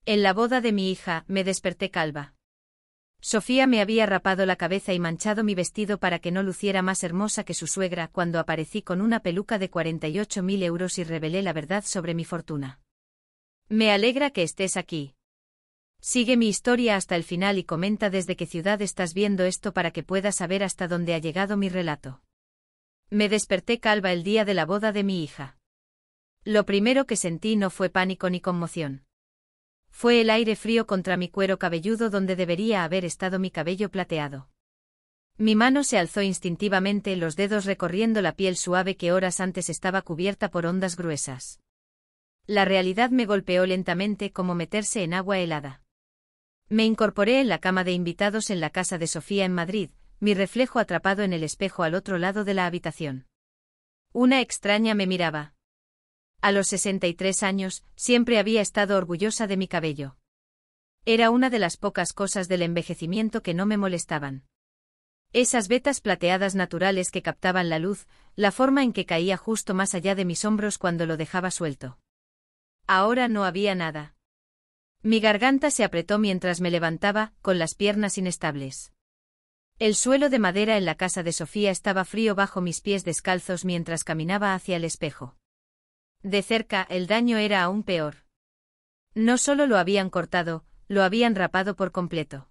En la boda de mi hija, me desperté calva. Sofía me había rapado la cabeza y manchado mi vestido para que no luciera más hermosa que su suegra cuando aparecí con una peluca de 48.000 euros y revelé la verdad sobre mi fortuna. Me alegra que estés aquí. Sigue mi historia hasta el final y comenta desde qué ciudad estás viendo esto para que puedas saber hasta dónde ha llegado mi relato. Me desperté calva el día de la boda de mi hija. Lo primero que sentí no fue pánico ni conmoción. Fue el aire frío contra mi cuero cabelludo donde debería haber estado mi cabello plateado. Mi mano se alzó instintivamente, los dedos recorriendo la piel suave que horas antes estaba cubierta por ondas gruesas. La realidad me golpeó lentamente como meterse en agua helada. Me incorporé en la cama de invitados en la casa de Sofía en Madrid, mi reflejo atrapado en el espejo al otro lado de la habitación. Una extraña me miraba. A los 63 años, siempre había estado orgullosa de mi cabello. Era una de las pocas cosas del envejecimiento que no me molestaban. Esas vetas plateadas naturales que captaban la luz, la forma en que caía justo más allá de mis hombros cuando lo dejaba suelto. Ahora no había nada. Mi garganta se apretó mientras me levantaba, con las piernas inestables. El suelo de madera en la casa de Sofía estaba frío bajo mis pies descalzos mientras caminaba hacia el espejo. De cerca, el daño era aún peor. No solo lo habían cortado, lo habían rapado por completo.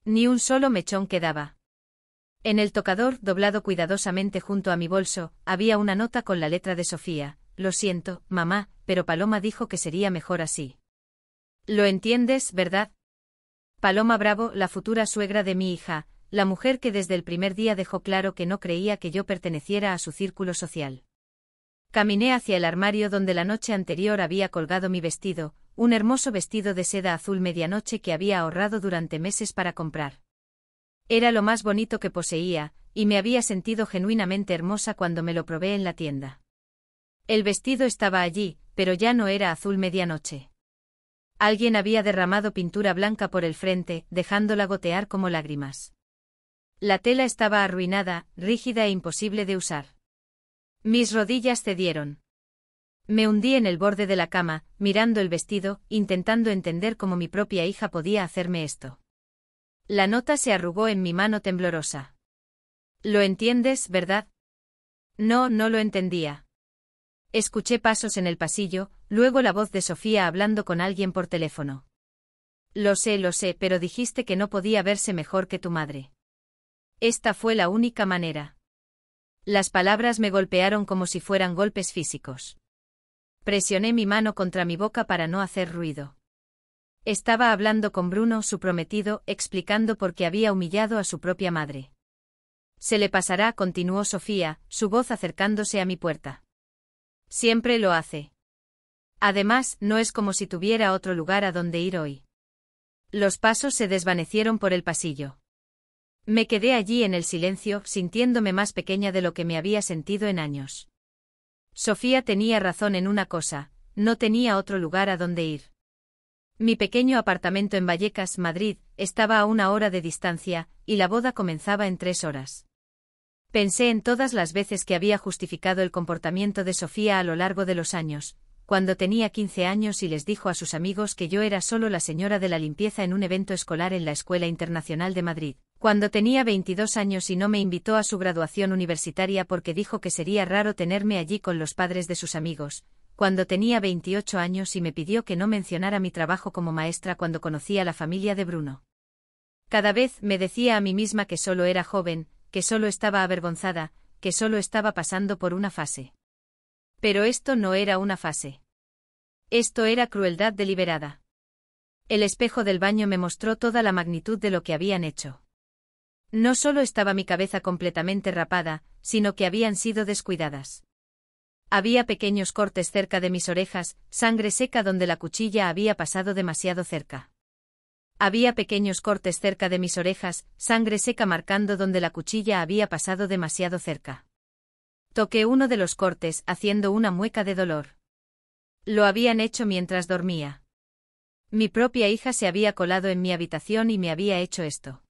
Ni un solo mechón quedaba. En el tocador, doblado cuidadosamente junto a mi bolso, había una nota con la letra de Sofía. Lo siento, mamá, pero Paloma dijo que sería mejor así. ¿Lo entiendes, verdad? Paloma Bravo, la futura suegra de mi hija, la mujer que desde el primer día dejó claro que no creía que yo perteneciera a su círculo social. Caminé hacia el armario donde la noche anterior había colgado mi vestido, un hermoso vestido de seda azul medianoche que había ahorrado durante meses para comprar. Era lo más bonito que poseía, y me había sentido genuinamente hermosa cuando me lo probé en la tienda. El vestido estaba allí, pero ya no era azul medianoche. Alguien había derramado pintura blanca por el frente, dejándola gotear como lágrimas. La tela estaba arruinada, rígida e imposible de usar. Mis rodillas cedieron. Me hundí en el borde de la cama, mirando el vestido, intentando entender cómo mi propia hija podía hacerme esto. La nota se arrugó en mi mano temblorosa. ¿Lo entiendes, verdad? No, no lo entendía. Escuché pasos en el pasillo, luego la voz de Sofía hablando con alguien por teléfono. Lo sé, pero dijiste que no podía verse mejor que tu madre. Esta fue la única manera. Las palabras me golpearon como si fueran golpes físicos. Presioné mi mano contra mi boca para no hacer ruido. Estaba hablando con Bruno, su prometido, explicando por qué había humillado a su propia madre. Se le pasará, continuó Sofía, su voz acercándose a mi puerta. Siempre lo hace. Además, no es como si tuviera otro lugar a donde ir hoy. Los pasos se desvanecieron por el pasillo. Me quedé allí en el silencio, sintiéndome más pequeña de lo que me había sentido en años. Sofía tenía razón en una cosa, no tenía otro lugar a donde ir. Mi pequeño apartamento en Vallecas, Madrid, estaba a 1 hora de distancia, y la boda comenzaba en 3 horas. Pensé en todas las veces que había justificado el comportamiento de Sofía a lo largo de los años, cuando tenía 15 años y les dijo a sus amigos que yo era solo la señora de la limpieza en un evento escolar en la Escuela Internacional de Madrid, cuando tenía 22 años y no me invitó a su graduación universitaria porque dijo que sería raro tenerme allí con los padres de sus amigos, cuando tenía 28 años y me pidió que no mencionara mi trabajo como maestra cuando conocí a la familia de Bruno. Cada vez me decía a mí misma que solo era joven, que solo estaba avergonzada, que solo estaba pasando por una fase. Pero esto no era una fase. Esto era crueldad deliberada. El espejo del baño me mostró toda la magnitud de lo que habían hecho. No solo estaba mi cabeza completamente rapada, sino que habían sido descuidadas. Había pequeños cortes cerca de mis orejas, sangre seca donde la cuchilla había pasado demasiado cerca. Había pequeños cortes cerca de mis orejas, sangre seca marcando donde la cuchilla había pasado demasiado cerca. Toqué uno de los cortes, haciendo una mueca de dolor. Lo habían hecho mientras dormía. Mi propia hija se había colado en mi habitación y me había hecho esto.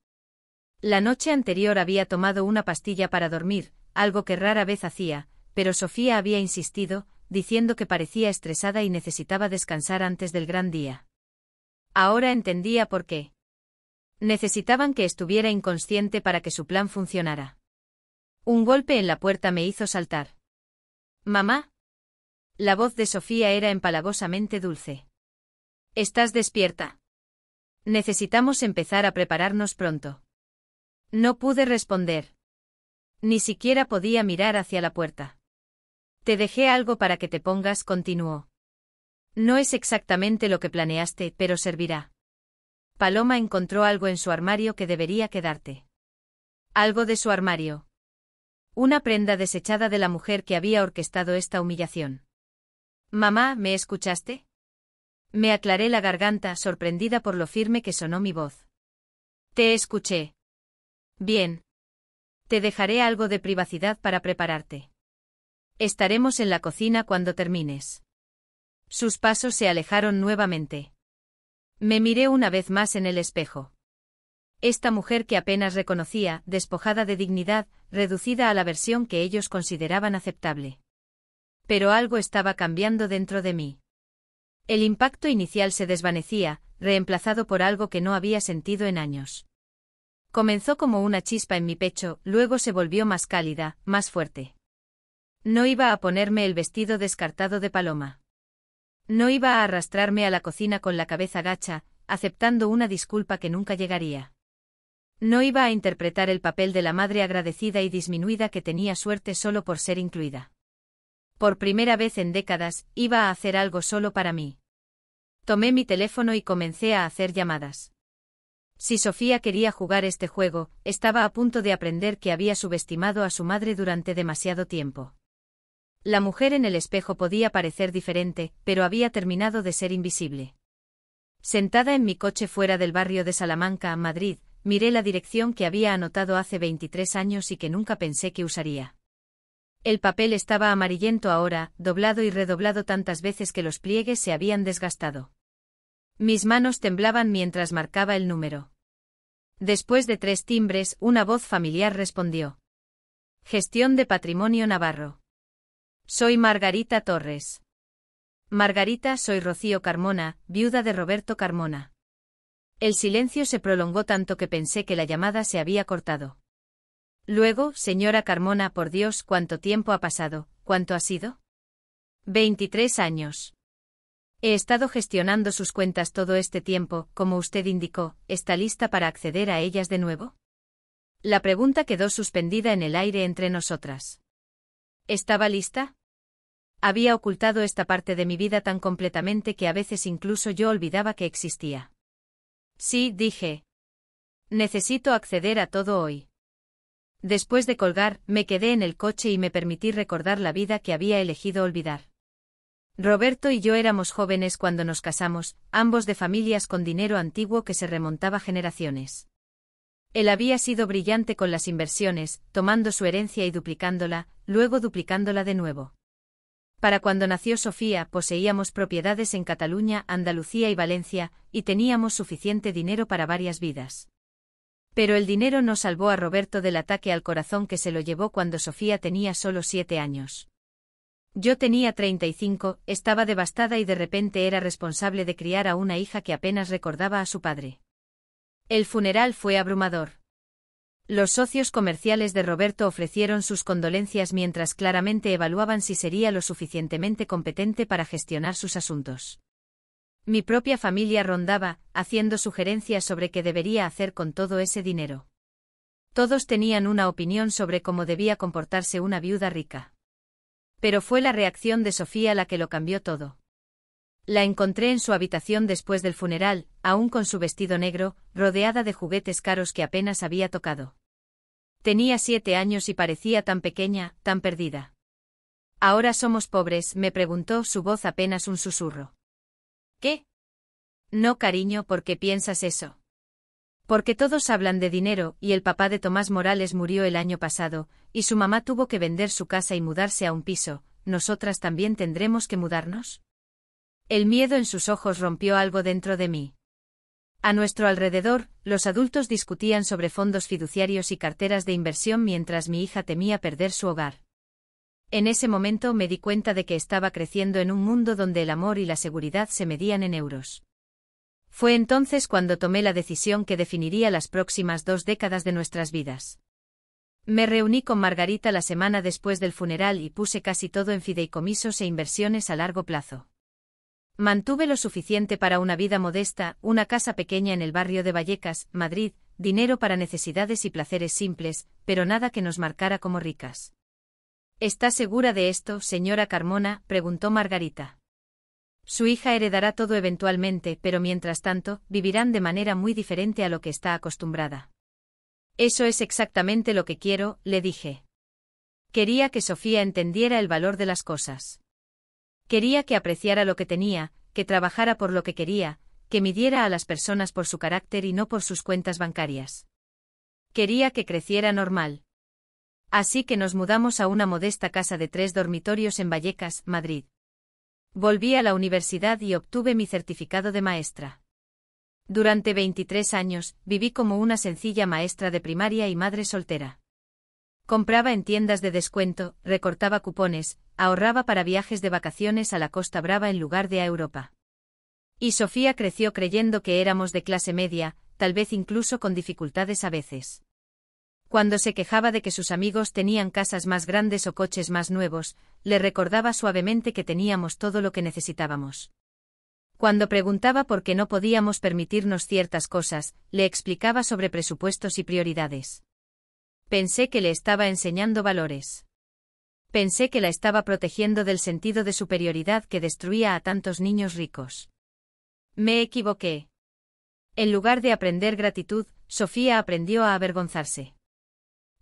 La noche anterior había tomado una pastilla para dormir, algo que rara vez hacía, pero Sofía había insistido, diciendo que parecía estresada y necesitaba descansar antes del gran día. Ahora entendía por qué. Necesitaban que estuviera inconsciente para que su plan funcionara. Un golpe en la puerta me hizo saltar. «¿Mamá?» La voz de Sofía era empalagosamente dulce. «¿Estás despierta? Necesitamos empezar a prepararnos pronto». No pude responder. Ni siquiera podía mirar hacia la puerta. «Te dejé algo para que te pongas», continuó. «No es exactamente lo que planeaste, pero servirá». Paloma encontró algo en su armario que debería quedarte. Algo de su armario. Una prenda desechada de la mujer que había orquestado esta humillación. «Mamá, ¿me escuchaste?» Me aclaré la garganta, sorprendida por lo firme que sonó mi voz. «Te escuché». «Bien. Te dejaré algo de privacidad para prepararte. Estaremos en la cocina cuando termines». Sus pasos se alejaron nuevamente. Me miré una vez más en el espejo. Esta mujer que apenas reconocía, despojada de dignidad, reducida a la versión que ellos consideraban aceptable. Pero algo estaba cambiando dentro de mí. El impacto inicial se desvanecía, reemplazado por algo que no había sentido en años. Comenzó como una chispa en mi pecho, luego se volvió más cálida, más fuerte. No iba a ponerme el vestido descartado de Paloma. No iba a arrastrarme a la cocina con la cabeza gacha, aceptando una disculpa que nunca llegaría. No iba a interpretar el papel de la madre agradecida y disminuida que tenía suerte solo por ser incluida. Por primera vez en décadas, iba a hacer algo solo para mí. Tomé mi teléfono y comencé a hacer llamadas. Si Sofía quería jugar este juego, estaba a punto de aprender que había subestimado a su madre durante demasiado tiempo. La mujer en el espejo podía parecer diferente, pero había terminado de ser invisible. Sentada en mi coche fuera del barrio de Salamanca, Madrid, miré la dirección que había anotado hace 23 años y que nunca pensé que usaría. El papel estaba amarillento ahora, doblado y redoblado tantas veces que los pliegues se habían desgastado. Mis manos temblaban mientras marcaba el número. Después de 3 timbres, una voz familiar respondió. Gestión de Patrimonio Navarro. Soy Margarita Torres. Margarita, soy Rocío Carmona, viuda de Roberto Carmona. El silencio se prolongó tanto que pensé que la llamada se había cortado. Luego, señora Carmona, por Dios, ¿cuánto tiempo ha pasado? ¿Cuánto ha sido? 23 años. He estado gestionando sus cuentas todo este tiempo, como usted indicó. ¿Está lista para acceder a ellas de nuevo? La pregunta quedó suspendida en el aire entre nosotras. ¿Estaba lista? Había ocultado esta parte de mi vida tan completamente que a veces incluso yo olvidaba que existía. Sí, dije. Necesito acceder a todo hoy. Después de colgar, me quedé en el coche y me permití recordar la vida que había elegido olvidar. Roberto y yo éramos jóvenes cuando nos casamos, ambos de familias con dinero antiguo que se remontaba generaciones. Él había sido brillante con las inversiones, tomando su herencia y duplicándola, luego duplicándola de nuevo. Para cuando nació Sofía, poseíamos propiedades en Cataluña, Andalucía y Valencia, y teníamos suficiente dinero para varias vidas. Pero el dinero no salvó a Roberto del ataque al corazón que se lo llevó cuando Sofía tenía solo 7 años. Yo tenía 35, estaba devastada y de repente era responsable de criar a una hija que apenas recordaba a su padre. El funeral fue abrumador. Los socios comerciales de Roberto ofrecieron sus condolencias mientras claramente evaluaban si sería lo suficientemente competente para gestionar sus asuntos. Mi propia familia rondaba, haciendo sugerencias sobre qué debería hacer con todo ese dinero. Todos tenían una opinión sobre cómo debía comportarse una viuda rica. Pero fue la reacción de Sofía la que lo cambió todo. La encontré en su habitación después del funeral, aún con su vestido negro, rodeada de juguetes caros que apenas había tocado. Tenía 7 años y parecía tan pequeña, tan perdida. «¿Ahora somos pobres?», me preguntó, su voz apenas un susurro. «¿Qué?» «No, cariño, ¿por qué piensas eso?» «Porque todos hablan de dinero, y el papá de Tomás Morales murió el año pasado, y su mamá tuvo que vender su casa y mudarse a un piso. ¿Nosotras también tendremos que mudarnos?». El miedo en sus ojos rompió algo dentro de mí. A nuestro alrededor, los adultos discutían sobre fondos fiduciarios y carteras de inversión mientras mi hija temía perder su hogar. En ese momento me di cuenta de que estaba creciendo en un mundo donde el amor y la seguridad se medían en euros. Fue entonces cuando tomé la decisión que definiría las próximas 2 décadas de nuestras vidas. Me reuní con Margarita la semana después del funeral y puse casi todo en fideicomisos e inversiones a largo plazo. Mantuve lo suficiente para una vida modesta, una casa pequeña en el barrio de Vallecas, Madrid, dinero para necesidades y placeres simples, pero nada que nos marcara como ricas. ¿Está segura de esto, señora Carmona?, preguntó Margarita. Su hija heredará todo eventualmente, pero mientras tanto, vivirán de manera muy diferente a lo que está acostumbrada. Eso es exactamente lo que quiero, le dije. Quería que Sofía entendiera el valor de las cosas. Quería que apreciara lo que tenía, que trabajara por lo que quería, que midiera a las personas por su carácter y no por sus cuentas bancarias. Quería que creciera normal. Así que nos mudamos a una modesta casa de 3 dormitorios en Vallecas, Madrid. Volví a la universidad y obtuve mi certificado de maestra. Durante 23 años, viví como una sencilla maestra de primaria y madre soltera. Compraba en tiendas de descuento, recortaba cupones, ahorraba para viajes de vacaciones a la Costa Brava en lugar de a Europa. Y Sofía creció creyendo que éramos de clase media, tal vez incluso con dificultades a veces. Cuando se quejaba de que sus amigos tenían casas más grandes o coches más nuevos, le recordaba suavemente que teníamos todo lo que necesitábamos. Cuando preguntaba por qué no podíamos permitirnos ciertas cosas, le explicaba sobre presupuestos y prioridades. Pensé que le estaba enseñando valores. Pensé que la estaba protegiendo del sentido de superioridad que destruía a tantos niños ricos. Me equivoqué. En lugar de aprender gratitud, Sofía aprendió a avergonzarse.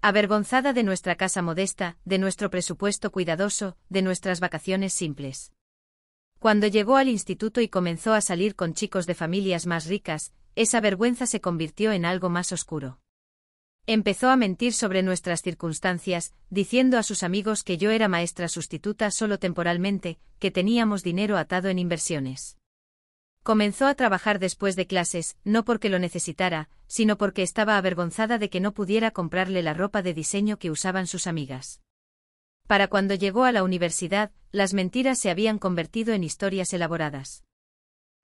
Avergonzada de nuestra casa modesta, de nuestro presupuesto cuidadoso, de nuestras vacaciones simples. Cuando llegó al instituto y comenzó a salir con chicos de familias más ricas, esa vergüenza se convirtió en algo más oscuro. Empezó a mentir sobre nuestras circunstancias, diciendo a sus amigos que yo era maestra sustituta solo temporalmente, que teníamos dinero atado en inversiones. Comenzó a trabajar después de clases, no porque lo necesitara, sino porque estaba avergonzada de que no pudiera comprarle la ropa de diseño que usaban sus amigas. Para cuando llegó a la universidad, las mentiras se habían convertido en historias elaboradas.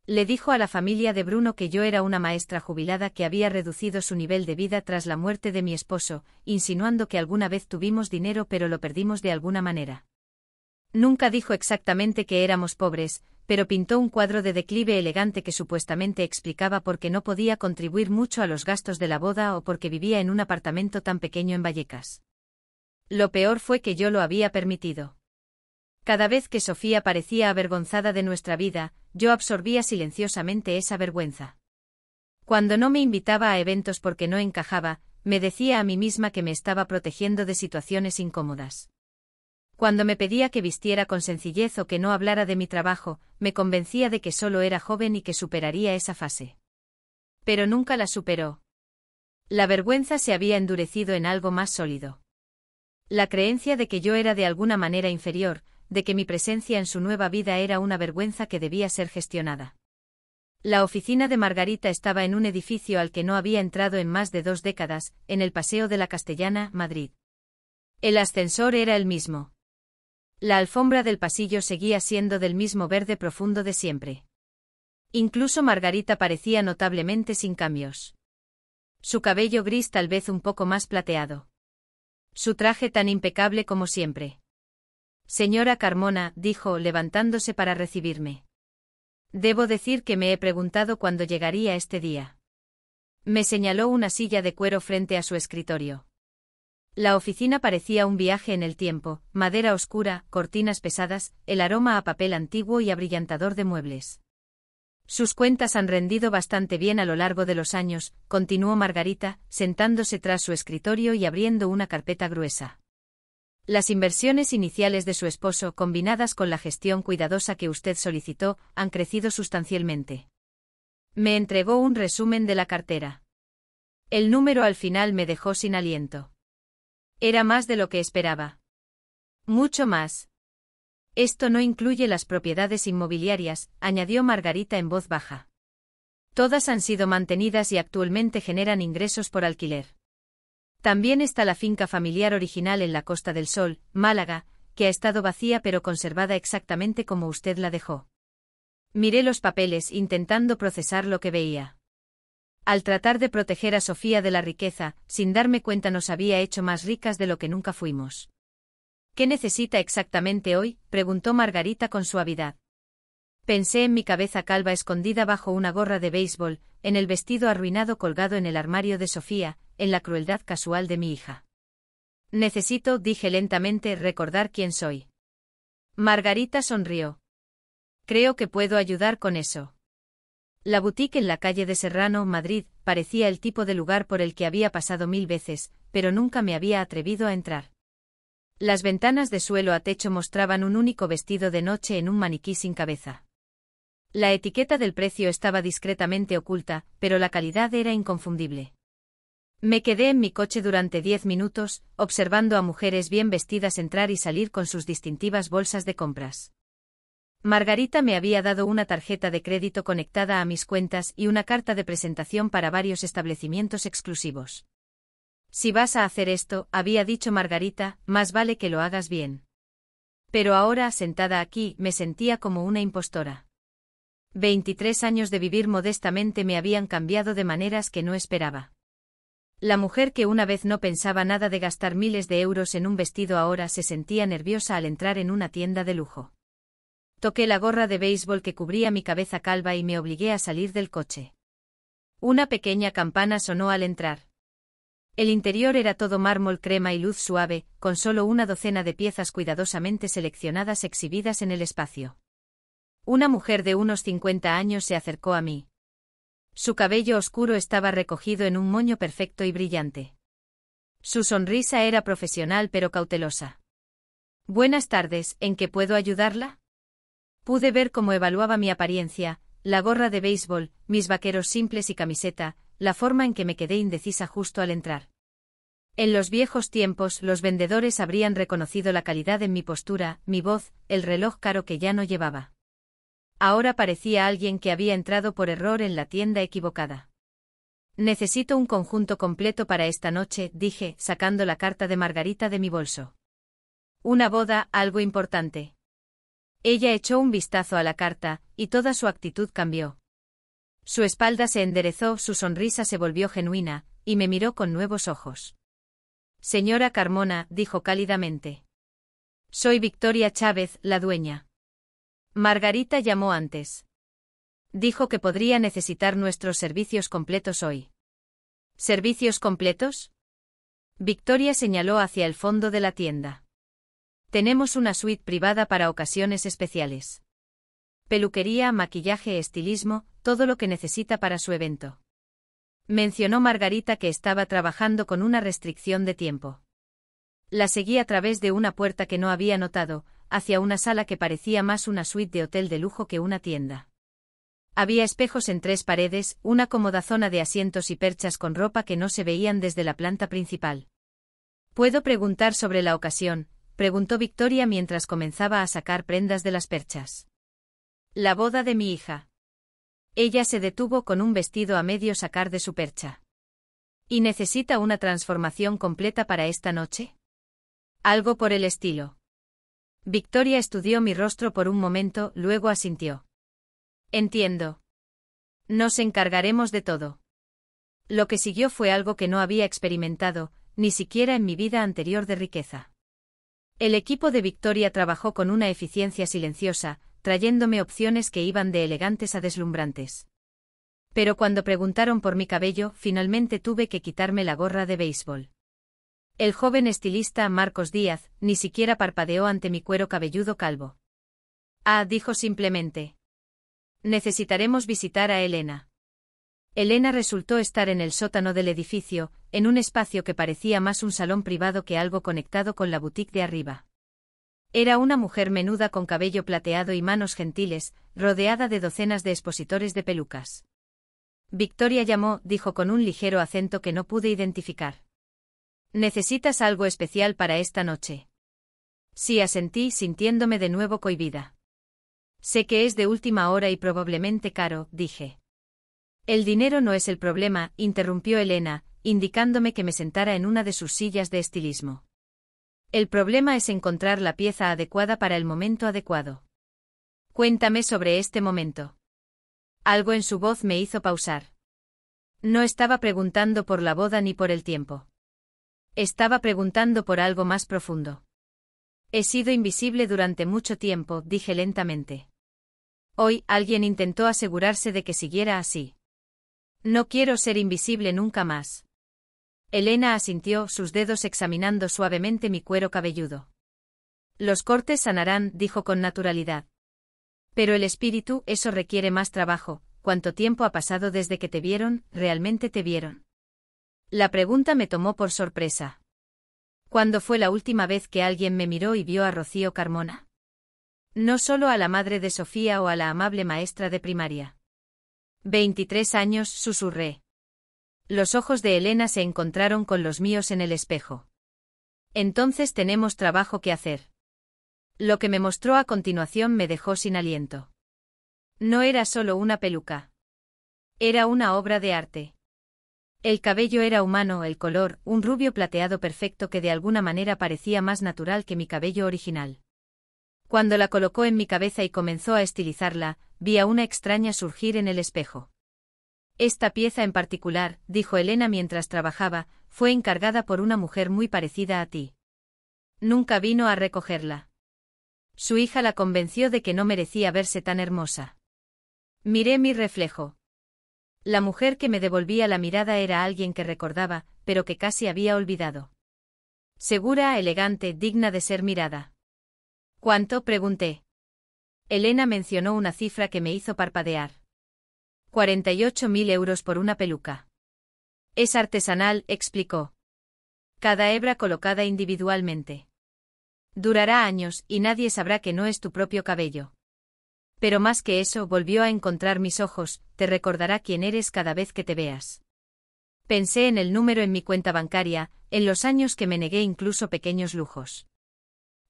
Le dijo a la familia de Bruno que yo era una maestra jubilada que había reducido su nivel de vida tras la muerte de mi esposo, insinuando que alguna vez tuvimos dinero pero lo perdimos de alguna manera. Nunca dijo exactamente que éramos pobres, pero pintó un cuadro de declive elegante que supuestamente explicaba por qué no podía contribuir mucho a los gastos de la boda o porque vivía en un apartamento tan pequeño en Vallecas. Lo peor fue que yo lo había permitido. Cada vez que Sofía parecía avergonzada de nuestra vida, yo absorbía silenciosamente esa vergüenza. Cuando no me invitaba a eventos porque no encajaba, me decía a mí misma que me estaba protegiendo de situaciones incómodas. Cuando me pedía que vistiera con sencillez o que no hablara de mi trabajo, me convencía de que solo era joven y que superaría esa fase. Pero nunca la superó. La vergüenza se había endurecido en algo más sólido. La creencia de que yo era de alguna manera inferior, de que mi presencia en su nueva vida era una vergüenza que debía ser gestionada. La oficina de Margarita estaba en un edificio al que no había entrado en más de 2 décadas, en el Paseo de la Castellana, Madrid. El ascensor era el mismo. La alfombra del pasillo seguía siendo del mismo verde profundo de siempre. Incluso Margarita parecía notablemente sin cambios. Su cabello gris tal vez un poco más plateado. Su traje tan impecable como siempre. Señora Carmona, dijo, levantándose para recibirme. Debo decir que me he preguntado cuándo llegaría este día. Me señaló una silla de cuero frente a su escritorio. La oficina parecía un viaje en el tiempo, madera oscura, cortinas pesadas, el aroma a papel antiguo y abrillantador de muebles. Sus cuentas han rendido bastante bien a lo largo de los años, continuó Margarita, sentándose tras su escritorio y abriendo una carpeta gruesa. Las inversiones iniciales de su esposo, combinadas con la gestión cuidadosa que usted solicitó, han crecido sustancialmente. Me entregó un resumen de la cartera. El número al final me dejó sin aliento. Era más de lo que esperaba. Mucho más. Esto no incluye las propiedades inmobiliarias, añadió Margarita en voz baja. Todas han sido mantenidas y actualmente generan ingresos por alquiler. También está la finca familiar original en la Costa del Sol, Málaga, que ha estado vacía pero conservada exactamente como usted la dejó. Miré los papeles intentando procesar lo que veía. Al tratar de proteger a Sofía de la riqueza, sin darme cuenta nos había hecho más ricas de lo que nunca fuimos. ¿Qué necesita exactamente hoy?, preguntó Margarita con suavidad. Pensé en mi cabeza calva escondida bajo una gorra de béisbol, en el vestido arruinado colgado en el armario de Sofía, en la crueldad casual de mi hija. Necesito, dije lentamente, recordar quién soy. Margarita sonrió. Creo que puedo ayudar con eso. La boutique en la calle de Serrano, Madrid, parecía el tipo de lugar por el que había pasado 1000 veces, pero nunca me había atrevido a entrar. Las ventanas de suelo a techo mostraban un único vestido de noche en un maniquí sin cabeza. La etiqueta del precio estaba discretamente oculta, pero la calidad era inconfundible. Me quedé en mi coche durante 10 minutos, observando a mujeres bien vestidas entrar y salir con sus distintivas bolsas de compras. Margarita me había dado una tarjeta de crédito conectada a mis cuentas y una carta de presentación para varios establecimientos exclusivos. Si vas a hacer esto, había dicho Margarita, más vale que lo hagas bien. Pero ahora, sentada aquí, me sentía como una impostora. 23 años de vivir modestamente me habían cambiado de maneras que no esperaba. La mujer que una vez no pensaba nada de gastar miles de euros en un vestido ahora se sentía nerviosa al entrar en una tienda de lujo. Toqué la gorra de béisbol que cubría mi cabeza calva y me obligué a salir del coche. Una pequeña campana sonó al entrar. El interior era todo mármol crema y luz suave, con solo una docena de piezas cuidadosamente seleccionadas exhibidas en el espacio. Una mujer de unos 50 años se acercó a mí. Su cabello oscuro estaba recogido en un moño perfecto y brillante. Su sonrisa era profesional pero cautelosa. Buenas tardes, ¿en qué puedo ayudarla? Pude ver cómo evaluaba mi apariencia, la gorra de béisbol, mis vaqueros simples y camiseta, la forma en que me quedé indecisa justo al entrar. En los viejos tiempos, los vendedores habrían reconocido la calidad en mi postura, mi voz, el reloj caro que ya no llevaba. Ahora parecía alguien que había entrado por error en la tienda equivocada. Necesito un conjunto completo para esta noche, dije, sacando la carta de Margarita de mi bolso. Una boda, algo importante. Ella echó un vistazo a la carta, y toda su actitud cambió. Su espalda se enderezó, su sonrisa se volvió genuina, y me miró con nuevos ojos. Señora Carmona, dijo cálidamente. Soy Victoria Chávez, la dueña. Margarita llamó antes. Dijo que podría necesitar nuestros servicios completos hoy. ¿Servicios completos? Victoria señaló hacia el fondo de la tienda. Tenemos una suite privada para ocasiones especiales. Peluquería, maquillaje, estilismo, todo lo que necesita para su evento. Mencionó Margarita que estaba trabajando con una restricción de tiempo. La seguí a través de una puerta que no había notado, hacia una sala que parecía más una suite de hotel de lujo que una tienda. Había espejos en 3 paredes, una cómoda zona de asientos y perchas con ropa que no se veían desde la planta principal. ¿Puedo preguntar sobre la ocasión?, preguntó Victoria mientras comenzaba a sacar prendas de las perchas. La boda de mi hija. Ella se detuvo con un vestido a medio sacar de su percha. ¿Y necesita una transformación completa para esta noche? Algo por el estilo. Victoria estudió mi rostro por un momento, luego asintió. Entiendo. Nos encargaremos de todo. Lo que siguió fue algo que no había experimentado, ni siquiera en mi vida anterior de riqueza. El equipo de Victoria trabajó con una eficiencia silenciosa, trayéndome opciones que iban de elegantes a deslumbrantes. Pero cuando preguntaron por mi cabello, finalmente tuve que quitarme la gorra de béisbol. El joven estilista Marcos Díaz ni siquiera parpadeó ante mi cuero cabelludo calvo. Ah, dijo simplemente. Necesitaremos visitar a Elena. Elena resultó estar en el sótano del edificio, en un espacio que parecía más un salón privado que algo conectado con la boutique de arriba. Era una mujer menuda con cabello plateado y manos gentiles, rodeada de docenas de expositores de pelucas. Victoria llamó, dijo con un ligero acento que no pude identificar. ¿Necesitas algo especial para esta noche? Sí, asentí, sintiéndome de nuevo cohibida. Sé que es de última hora y probablemente caro, dije. El dinero no es el problema, interrumpió Elena, indicándome que me sentara en una de sus sillas de estilismo. El problema es encontrar la pieza adecuada para el momento adecuado. Cuéntame sobre este momento. Algo en su voz me hizo pausar. No estaba preguntando por la boda ni por el tiempo. Estaba preguntando por algo más profundo. He sido invisible durante mucho tiempo, dije lentamente. Hoy, alguien intentó asegurarse de que siguiera así. No quiero ser invisible nunca más. Elena asintió, sus dedos examinando suavemente mi cuero cabelludo. Los cortes sanarán, dijo con naturalidad. Pero el espíritu, eso requiere más trabajo. ¿Cuánto tiempo ha pasado desde que te vieron? ¿Realmente te vieron? La pregunta me tomó por sorpresa. ¿Cuándo fue la última vez que alguien me miró y vio a Rocío Carmona? No solo a la madre de Sofía o a la amable maestra de primaria. 23 años, susurré. Los ojos de Elena se encontraron con los míos en el espejo. Entonces tenemos trabajo que hacer. Lo que me mostró a continuación me dejó sin aliento. No era solo una peluca. Era una obra de arte. El cabello era humano, el color, un rubio plateado perfecto que de alguna manera parecía más natural que mi cabello original. Cuando la colocó en mi cabeza y comenzó a estilizarla, vi a una extraña surgir en el espejo. Esta pieza en particular, dijo Elena mientras trabajaba, fue encargada por una mujer muy parecida a ti. Nunca vino a recogerla. Su hija la convenció de que no merecía verse tan hermosa. Miré mi reflejo. La mujer que me devolvía la mirada era alguien que recordaba, pero que casi había olvidado. Segura, elegante, digna de ser mirada. ¿Cuánto? Pregunté. Elena mencionó una cifra que me hizo parpadear. 48.000 euros por una peluca. Es artesanal, explicó. Cada hebra colocada individualmente. Durará años y nadie sabrá que no es tu propio cabello. Pero más que eso, volvió a encontrar mis ojos, te recordará quién eres cada vez que te veas. Pensé en el número en mi cuenta bancaria, en los años que me negué incluso pequeños lujos.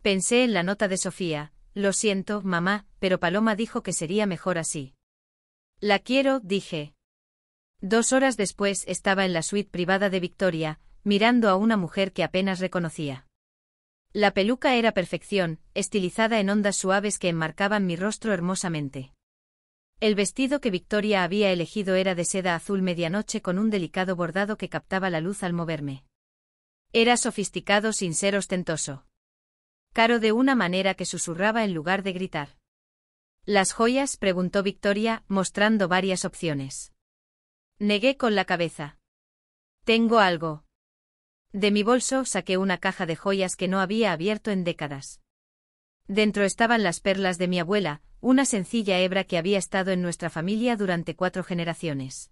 Pensé en la nota de Sofía, lo siento, mamá, pero Paloma dijo que sería mejor así. La quiero, dije. 2 horas después estaba en la suite privada de Victoria, mirando a una mujer que apenas reconocía. La peluca era perfección, estilizada en ondas suaves que enmarcaban mi rostro hermosamente. El vestido que Victoria había elegido era de seda azul medianoche con un delicado bordado que captaba la luz al moverme. Era sofisticado sin ser ostentoso. Caro de una manera que susurraba en lugar de gritar. ¿Las joyas? Preguntó Victoria, mostrando varias opciones. Negué con la cabeza. Tengo algo. De mi bolso saqué una caja de joyas que no había abierto en décadas. Dentro estaban las perlas de mi abuela, una sencilla hebra que había estado en nuestra familia durante 4 generaciones.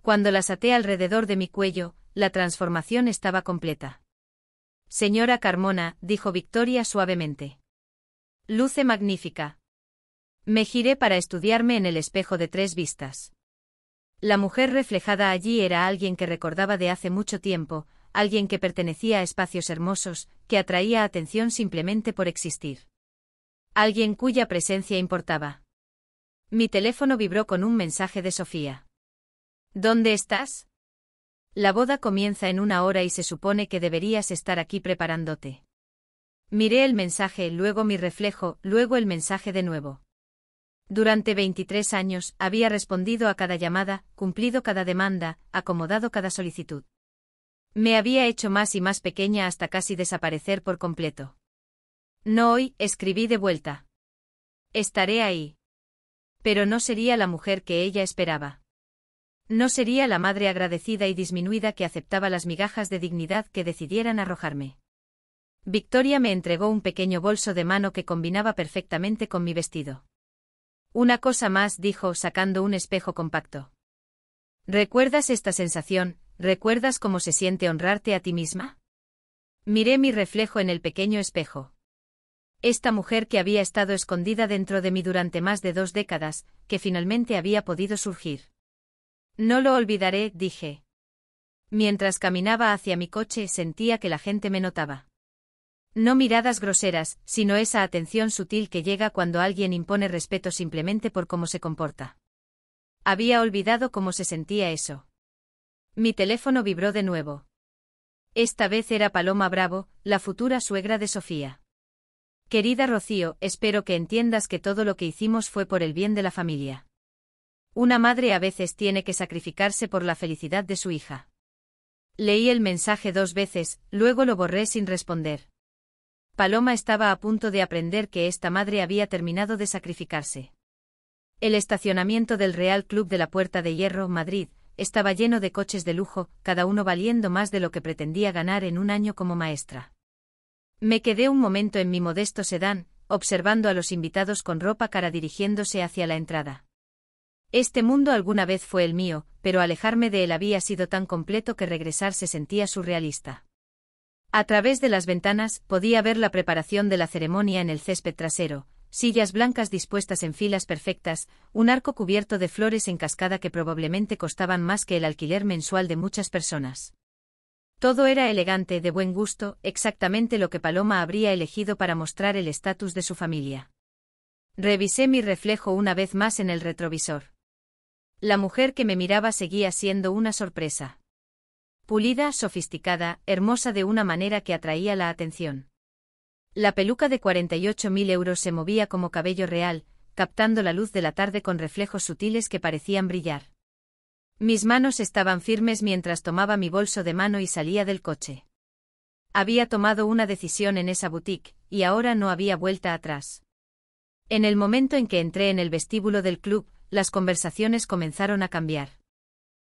Cuando las até alrededor de mi cuello, la transformación estaba completa. Señora Carmona, dijo Victoria suavemente. Luce magnífica. Me giré para estudiarme en el espejo de 3 vistas. La mujer reflejada allí era alguien que recordaba de hace mucho tiempo, alguien que pertenecía a espacios hermosos, que atraía atención simplemente por existir. Alguien cuya presencia importaba. Mi teléfono vibró con un mensaje de Sofía. ¿Dónde estás? La boda comienza en 1 hora y se supone que deberías estar aquí preparándote. Miré el mensaje, luego mi reflejo, luego el mensaje de nuevo. Durante 23 años, había respondido a cada llamada, cumplido cada demanda, acomodado cada solicitud. Me había hecho más y más pequeña hasta casi desaparecer por completo. No hoy, escribí de vuelta. Estaré ahí. Pero no sería la mujer que ella esperaba. No sería la madre agradecida y disminuida que aceptaba las migajas de dignidad que decidieran arrojarme. Victoria me entregó un pequeño bolso de mano que combinaba perfectamente con mi vestido. Una cosa más, dijo, sacando un espejo compacto. ¿Recuerdas esta sensación? ¿Recuerdas cómo se siente honrarte a ti misma? Miré mi reflejo en el pequeño espejo. Esta mujer que había estado escondida dentro de mí durante más de 2 décadas, que finalmente había podido surgir. No lo olvidaré, dije. Mientras caminaba hacia mi coche sentía que la gente me notaba. No miradas groseras, sino esa atención sutil que llega cuando alguien impone respeto simplemente por cómo se comporta. Había olvidado cómo se sentía eso. Mi teléfono vibró de nuevo. Esta vez era Paloma Bravo, la futura suegra de Sofía. Querida Rocío, espero que entiendas que todo lo que hicimos fue por el bien de la familia. Una madre a veces tiene que sacrificarse por la felicidad de su hija. Leí el mensaje 2 veces, luego lo borré sin responder. Paloma estaba a punto de aprender que esta madre había terminado de sacrificarse. El estacionamiento del Real Club de la Puerta de Hierro, Madrid, estaba lleno de coches de lujo, cada uno valiendo más de lo que pretendía ganar en un año como maestra. Me quedé un momento en mi modesto sedán, observando a los invitados con ropa cara dirigiéndose hacia la entrada. Este mundo alguna vez fue el mío, pero alejarme de él había sido tan completo que regresar se sentía surrealista. A través de las ventanas podía ver la preparación de la ceremonia en el césped trasero, sillas blancas dispuestas en filas perfectas, un arco cubierto de flores en cascada que probablemente costaban más que el alquiler mensual de muchas personas. Todo era elegante, de buen gusto, exactamente lo que Paloma habría elegido para mostrar el estatus de su familia. Revisé mi reflejo una vez más en el retrovisor. La mujer que me miraba seguía siendo una sorpresa. Pulida, sofisticada, hermosa de una manera que atraía la atención. La peluca de 48.000 euros se movía como cabello real, captando la luz de la tarde con reflejos sutiles que parecían brillar. Mis manos estaban firmes mientras tomaba mi bolso de mano y salía del coche. Había tomado una decisión en esa boutique, y ahora no había vuelta atrás. En el momento en que entré en el vestíbulo del club, las conversaciones comenzaron a cambiar.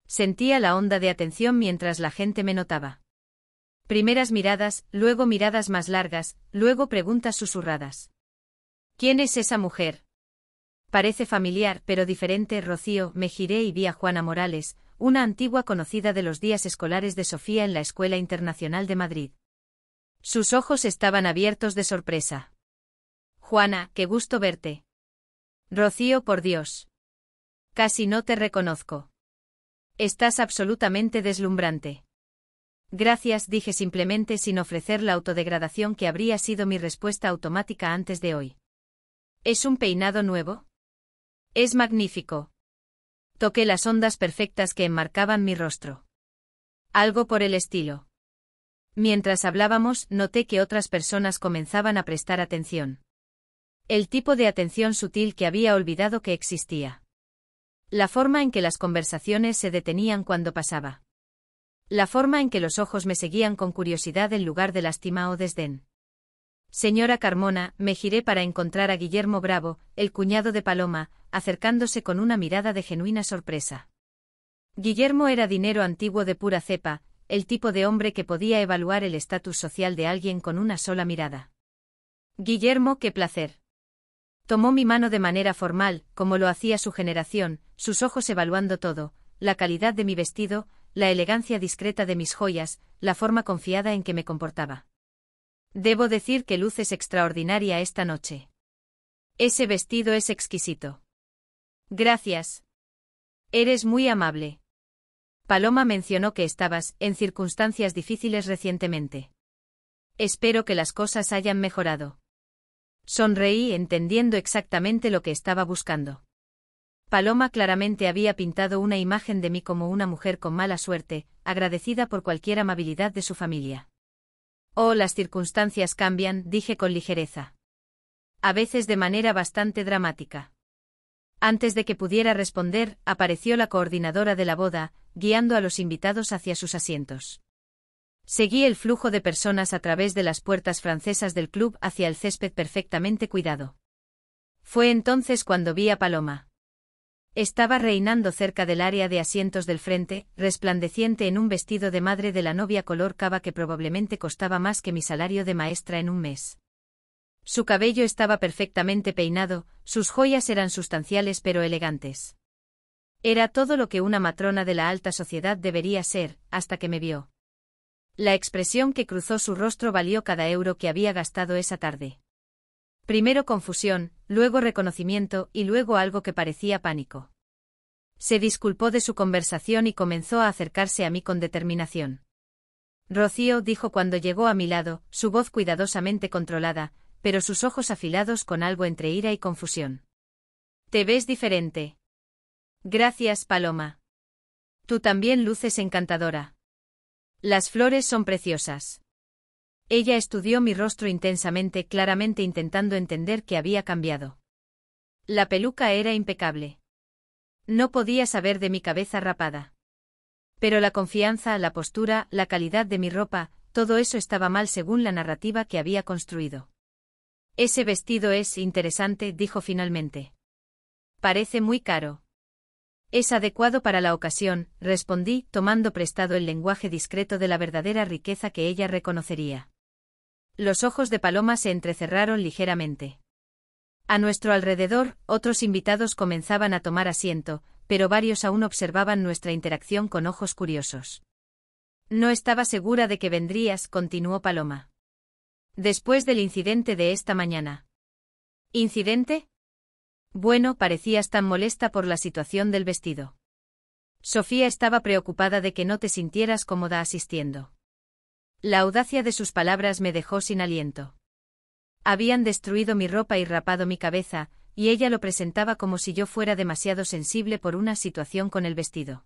Sentía la onda de atención mientras la gente me notaba. Primeras miradas, luego miradas más largas, luego preguntas susurradas. ¿Quién es esa mujer? Parece familiar pero diferente, Rocío. Me giré y vi a Juana Morales, una antigua conocida de los días escolares de Sofía en la Escuela Internacional de Madrid. Sus ojos estaban abiertos de sorpresa. Juana, qué gusto verte. Rocío, por Dios. Casi no te reconozco. Estás absolutamente deslumbrante. Gracias, dije simplemente sin ofrecer la autodegradación que habría sido mi respuesta automática antes de hoy. ¿Es un peinado nuevo? Es magnífico. Toqué las ondas perfectas que enmarcaban mi rostro. Algo por el estilo. Mientras hablábamos, noté que otras personas comenzaban a prestar atención. El tipo de atención sutil que había olvidado que existía. La forma en que las conversaciones se detenían cuando pasaba. La forma en que los ojos me seguían con curiosidad en lugar de lástima o desdén. Señora Carmona, me giré para encontrar a Guillermo Bravo, el cuñado de Paloma, acercándose con una mirada de genuina sorpresa. Guillermo era dinero antiguo de pura cepa, el tipo de hombre que podía evaluar el estatus social de alguien con una sola mirada. Guillermo, qué placer. Tomó mi mano de manera formal, como lo hacía su generación, sus ojos evaluando todo, la calidad de mi vestido, la elegancia discreta de mis joyas, la forma confiada en que me comportaba. Debo decir que luces extraordinaria esta noche. Ese vestido es exquisito. Gracias. Eres muy amable. Paloma mencionó que estabas en circunstancias difíciles recientemente. Espero que las cosas hayan mejorado. Sonreí entendiendo exactamente lo que estaba buscando. Paloma claramente había pintado una imagen de mí como una mujer con mala suerte, agradecida por cualquier amabilidad de su familia. Oh, las circunstancias cambian, dije con ligereza. A veces de manera bastante dramática. Antes de que pudiera responder, apareció la coordinadora de la boda, guiando a los invitados hacia sus asientos. Seguí el flujo de personas a través de las puertas francesas del club hacia el césped perfectamente cuidado. Fue entonces cuando vi a Paloma. Estaba reinando cerca del área de asientos del frente, resplandeciente en un vestido de madre de la novia color cava que probablemente costaba más que mi salario de maestra en un mes. Su cabello estaba perfectamente peinado, sus joyas eran sustanciales pero elegantes. Era todo lo que una matrona de la alta sociedad debería ser, hasta que me vio. La expresión que cruzó su rostro valió cada euro que había gastado esa tarde. Primero confusión, luego reconocimiento y luego algo que parecía pánico. Se disculpó de su conversación y comenzó a acercarse a mí con determinación. Rocío, dijo cuando llegó a mi lado, su voz cuidadosamente controlada, pero sus ojos afilados con algo entre ira y confusión. Te ves diferente. Gracias, Paloma. Tú también luces encantadora. Las flores son preciosas. Ella estudió mi rostro intensamente, claramente intentando entender qué había cambiado. La peluca era impecable. No podía saber de mi cabeza rapada. Pero la confianza, la postura, la calidad de mi ropa, todo eso estaba mal según la narrativa que había construido. Ese vestido es interesante, dijo finalmente. Parece muy caro. Es adecuado para la ocasión, respondí, tomando prestado el lenguaje discreto de la verdadera riqueza que ella reconocería. Los ojos de Paloma se entrecerraron ligeramente. A nuestro alrededor, otros invitados comenzaban a tomar asiento, pero varios aún observaban nuestra interacción con ojos curiosos. No estaba segura de que vendrías, continuó Paloma. Después del incidente de esta mañana. ¿Incidente? Bueno, parecías tan molesta por la situación del vestido. Sofía estaba preocupada de que no te sintieras cómoda asistiendo. La audacia de sus palabras me dejó sin aliento. Habían destruido mi ropa y rapado mi cabeza, y ella lo presentaba como si yo fuera demasiado sensible por una situación con el vestido.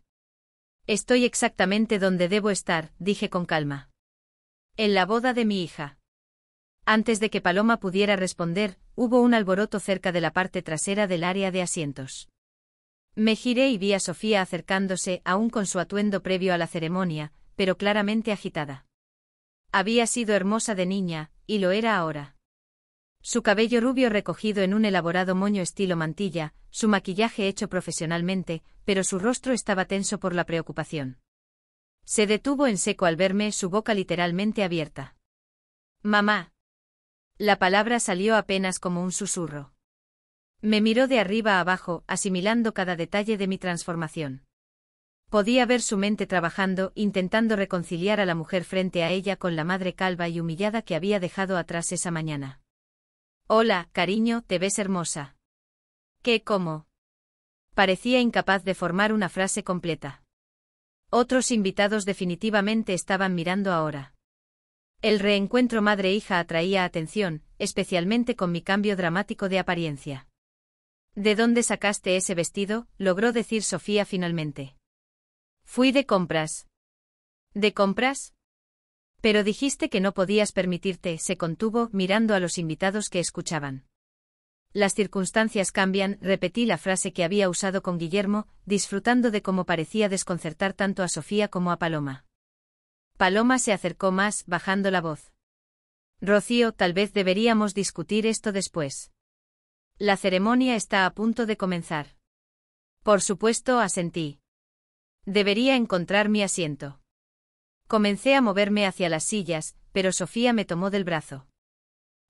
Estoy exactamente donde debo estar, dije con calma. En la boda de mi hija. Antes de que Paloma pudiera responder, hubo un alboroto cerca de la parte trasera del área de asientos. Me giré y vi a Sofía acercándose, aún con su atuendo previo a la ceremonia, pero claramente agitada. Había sido hermosa de niña, y lo era ahora. Su cabello rubio recogido en un elaborado moño estilo mantilla, su maquillaje hecho profesionalmente, pero su rostro estaba tenso por la preocupación. Se detuvo en seco al verme, su boca literalmente abierta. Mamá. La palabra salió apenas como un susurro. Me miró de arriba a abajo, asimilando cada detalle de mi transformación. Podía ver su mente trabajando, intentando reconciliar a la mujer frente a ella con la madre calva y humillada que había dejado atrás esa mañana. Hola, cariño, te ves hermosa. ¿Qué, cómo? Parecía incapaz de formar una frase completa. Otros invitados definitivamente estaban mirando ahora. El reencuentro madre-hija atraía atención, especialmente con mi cambio dramático de apariencia. ¿De dónde sacaste ese vestido?, logró decir Sofía finalmente. Fui de compras. ¿De compras? Pero dijiste que no podías permitirte, se contuvo, mirando a los invitados que escuchaban. Las circunstancias cambian, repetí la frase que había usado con Guillermo, disfrutando de cómo parecía desconcertar tanto a Sofía como a Paloma. Paloma se acercó más, bajando la voz. Rocío, tal vez deberíamos discutir esto después. La ceremonia está a punto de comenzar. Por supuesto, asentí. Debería encontrar mi asiento. Comencé a moverme hacia las sillas, pero Sofía me tomó del brazo.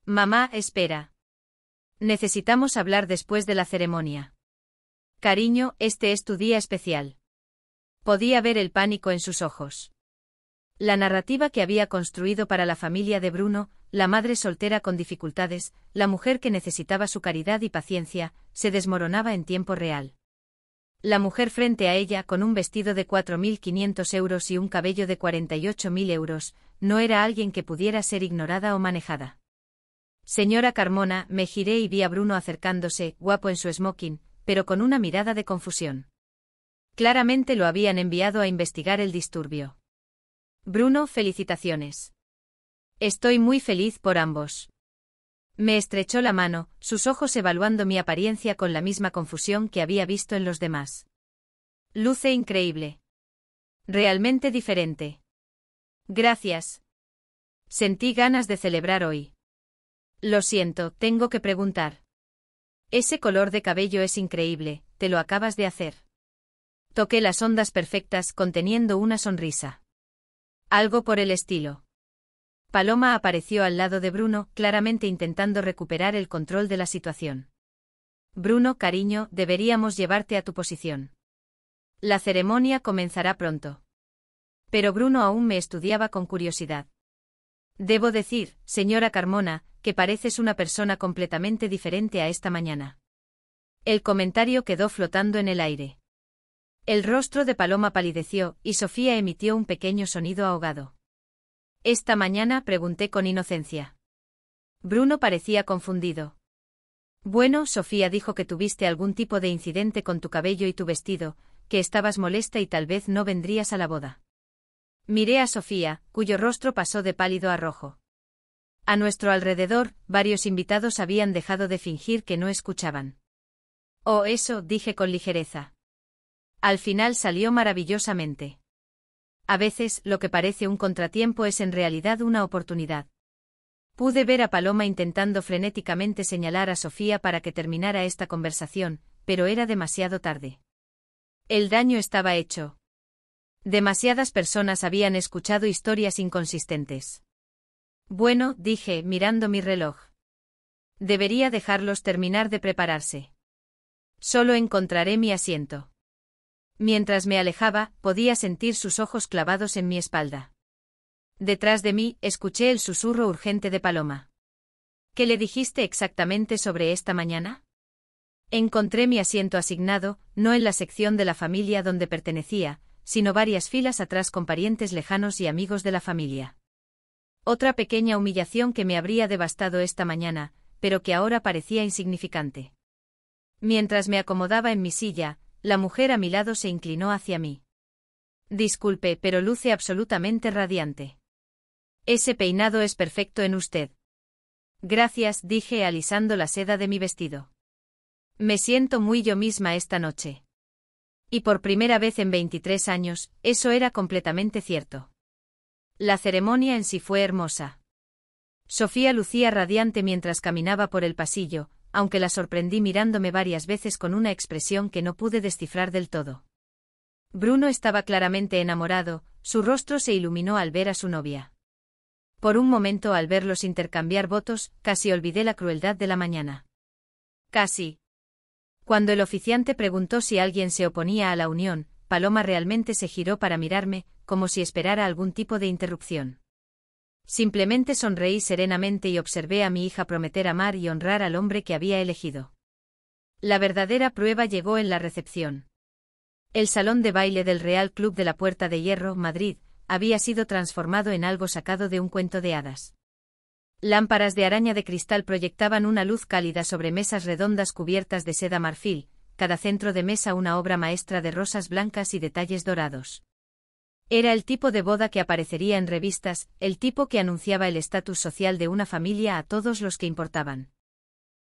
Mamá, espera. Necesitamos hablar después de la ceremonia. Cariño, este es tu día especial. Podía ver el pánico en sus ojos. La narrativa que había construido para la familia de Bruno, la madre soltera con dificultades, la mujer que necesitaba su caridad y paciencia, se desmoronaba en tiempo real. La mujer frente a ella, con un vestido de 4.500 euros y un cabello de 48.000 euros, no era alguien que pudiera ser ignorada o manejada. Señora Carmona, me giré y vi a Bruno acercándose, guapo en su smoking, pero con una mirada de confusión. Claramente lo habían enviado a investigar el disturbio. Bruno, felicitaciones. Estoy muy feliz por ambos. Me estrechó la mano, sus ojos evaluando mi apariencia con la misma confusión que había visto en los demás. Luce increíble. Realmente diferente. Gracias. Sentí ganas de celebrar hoy. Lo siento, tengo que preguntar. Ese color de cabello es increíble, ¿te lo acabas de hacer? Toqué las ondas perfectas conteniendo una sonrisa. Algo por el estilo. Paloma apareció al lado de Bruno, claramente intentando recuperar el control de la situación. Bruno, cariño, deberíamos llevarte a tu posición. La ceremonia comenzará pronto. Pero Bruno aún me estudiaba con curiosidad. Debo decir, señora Carmona, que pareces una persona completamente diferente a esta mañana. El comentario quedó flotando en el aire. El rostro de Paloma palideció, y Sofía emitió un pequeño sonido ahogado. ¿Esta mañana?, pregunté con inocencia. Bruno parecía confundido. Bueno, Sofía dijo que tuviste algún tipo de incidente con tu cabello y tu vestido, que estabas molesta y tal vez no vendrías a la boda. Miré a Sofía, cuyo rostro pasó de pálido a rojo. A nuestro alrededor, varios invitados habían dejado de fingir que no escuchaban. Oh, eso, dije con ligereza. Al final salió maravillosamente. A veces, lo que parece un contratiempo es en realidad una oportunidad. Pude ver a Paloma intentando frenéticamente señalar a Sofía para que terminara esta conversación, pero era demasiado tarde. El daño estaba hecho. Demasiadas personas habían escuchado historias inconsistentes. Bueno, dije, mirando mi reloj. Debería dejarlos terminar de prepararse. Solo encontraré mi asiento. Mientras me alejaba, podía sentir sus ojos clavados en mi espalda. Detrás de mí, escuché el susurro urgente de Paloma. ¿Qué le dijiste exactamente sobre esta mañana? Encontré mi asiento asignado, no en la sección de la familia donde pertenecía, sino varias filas atrás con parientes lejanos y amigos de la familia. Otra pequeña humillación que me habría devastado esta mañana, pero que ahora parecía insignificante. Mientras me acomodaba en mi silla, la mujer a mi lado se inclinó hacia mí. Disculpe, pero luce absolutamente radiante. Ese peinado es perfecto en usted. Gracias, dije alisando la seda de mi vestido. Me siento muy yo misma esta noche. Y por primera vez en 23 años, eso era completamente cierto. La ceremonia en sí fue hermosa. Sofía lucía radiante mientras caminaba por el pasillo, aunque la sorprendí mirándome varias veces con una expresión que no pude descifrar del todo. Bruno estaba claramente enamorado, su rostro se iluminó al ver a su novia. Por un momento al verlos intercambiar votos, casi olvidé la crueldad de la mañana. Casi. Cuando el oficiante preguntó si alguien se oponía a la unión, Paloma realmente se giró para mirarme, como si esperara algún tipo de interrupción. Simplemente sonreí serenamente y observé a mi hija prometer amar y honrar al hombre que había elegido. La verdadera prueba llegó en la recepción. El salón de baile del Real Club de la Puerta de Hierro, Madrid, había sido transformado en algo sacado de un cuento de hadas. Lámparas de araña de cristal proyectaban una luz cálida sobre mesas redondas cubiertas de seda marfil, cada centro de mesa una obra maestra de rosas blancas y detalles dorados. Era el tipo de boda que aparecería en revistas, el tipo que anunciaba el estatus social de una familia a todos los que importaban.